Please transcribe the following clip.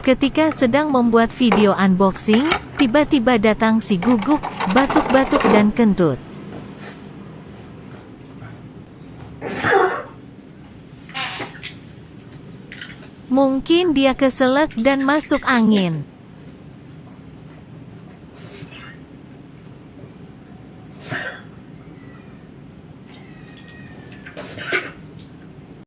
Ketika sedang membuat video unboxing, tiba-tiba datang si Guguk, batuk-batuk dan kentut. Mungkin dia keselak dan masuk angin.